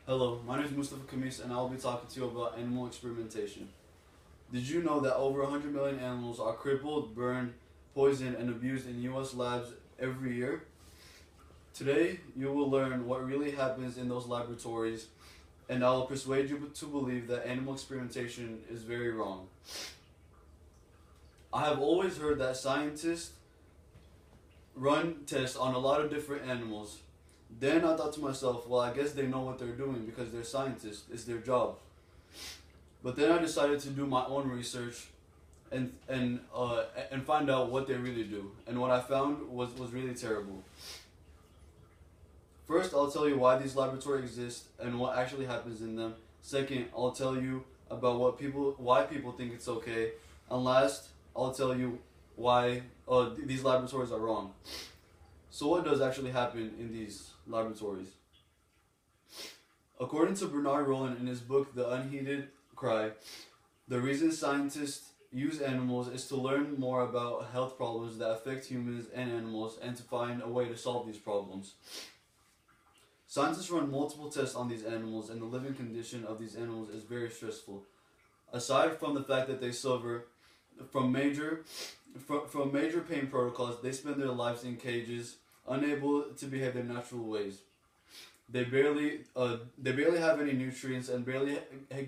Hello, my name is Mostafas and I'll be talking to you about animal experimentation. Did you know that over 100 million animals are crippled, burned, poisoned, and abused in U.S. labs every year? Today, you will learn what really happens in those laboratories, and I will persuade you to believe that animal experimentation is very wrong. I have always heard that scientists run tests on a lot of different animals. Then I thought to myself, well, I guess they know what they're doing because they're scientists. It's their job. But then I decided to do my own research and find out what they really do. And what I found was really terrible. First, I'll tell you why these laboratories exist and what actually happens in them. Second, I'll tell you about why people think it's okay. And last, I'll tell you why these laboratories are wrong. So what does actually happen in these laboratories? According to Bernard Rollin in his book, The Unheeded Cry, the reason scientists use animals is to learn more about health problems that affect humans and animals and to find a way to solve these problems. Scientists run multiple tests on these animals, and the living condition of these animals is very stressful. Aside from the fact that they suffer from major pain protocols, they spend their lives in cages, unable to behave their natural ways. They barely have any nutrients and barely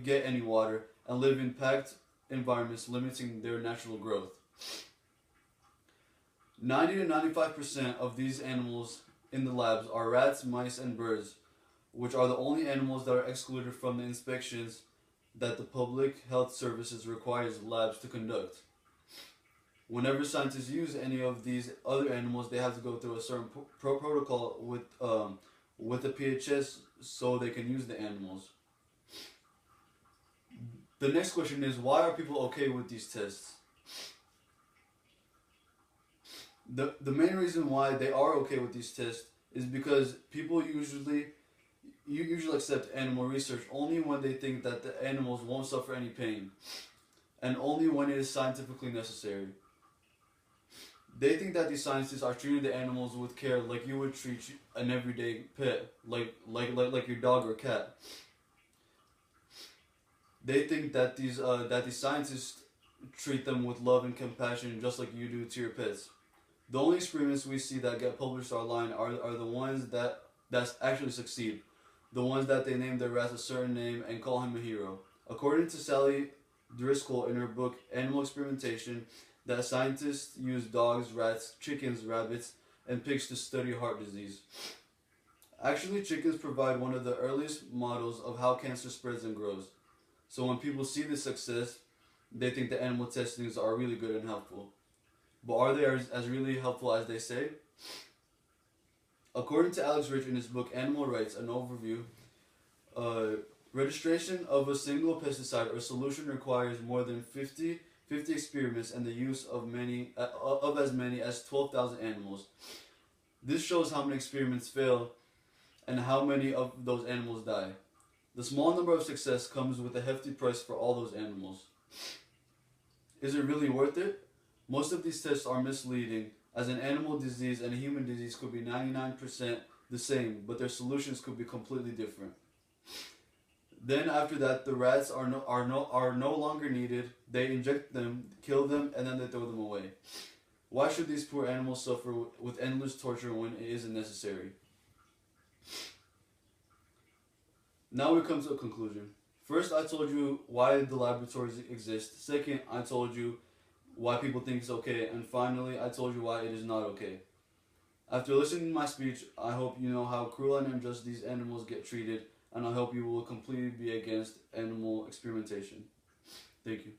get any water, and live in packed environments, limiting their natural growth. 90 to 95% of these animals in the labs are rats, mice, and birds, which are the only animals that are excluded from the inspections that the Public Health Services requires labs to conduct. Whenever scientists use any of these other animals, they have to go through a certain protocol with the PHS so they can use the animals. The next question is, why are people okay with these tests? The main reason why they are okay with these tests is because people usually accept animal research only when they think that the animals won't suffer any pain, and only when it is scientifically necessary. They think that these scientists are treating the animals with care like you would treat an everyday pet, like your dog or cat. They think that these scientists treat them with love and compassion just like you do to your pets. The only experiments we see that get published online are the ones that actually succeed. The ones that they name their rats a certain name and call him a hero. According to Sally Driscoll in her book Animal Experimentation, that scientists use dogs, rats, chickens, rabbits, and pigs to study heart disease. Actually, chickens provide one of the earliest models of how cancer spreads and grows. So when people see this success, they think the animal testings are really good and helpful. But are they as really helpful as they say? According to Alex Rich in his book Animal Rights, an overview, registration of a single pesticide or solution requires more than 50 experiments and the use of as many as 12,000 animals. This shows how many experiments fail and how many of those animals die. The small number of success comes with a hefty price for all those animals. Is it really worth it? Most of these tests are misleading, as an animal disease and a human disease could be 99% the same, but their solutions could be completely different. Then after that, the rats are no longer needed. They inject them, kill them, and then they throw them away. Why should these poor animals suffer with endless torture when it isn't necessary? Now we come to a conclusion. First, I told you why the laboratories exist. Second, I told you why people think it's okay. And finally, I told you why it is not okay. After listening to my speech, I hope you know how cruel and unjust these animals get treated, and I hope you will completely be against animal experimentation. Thank you.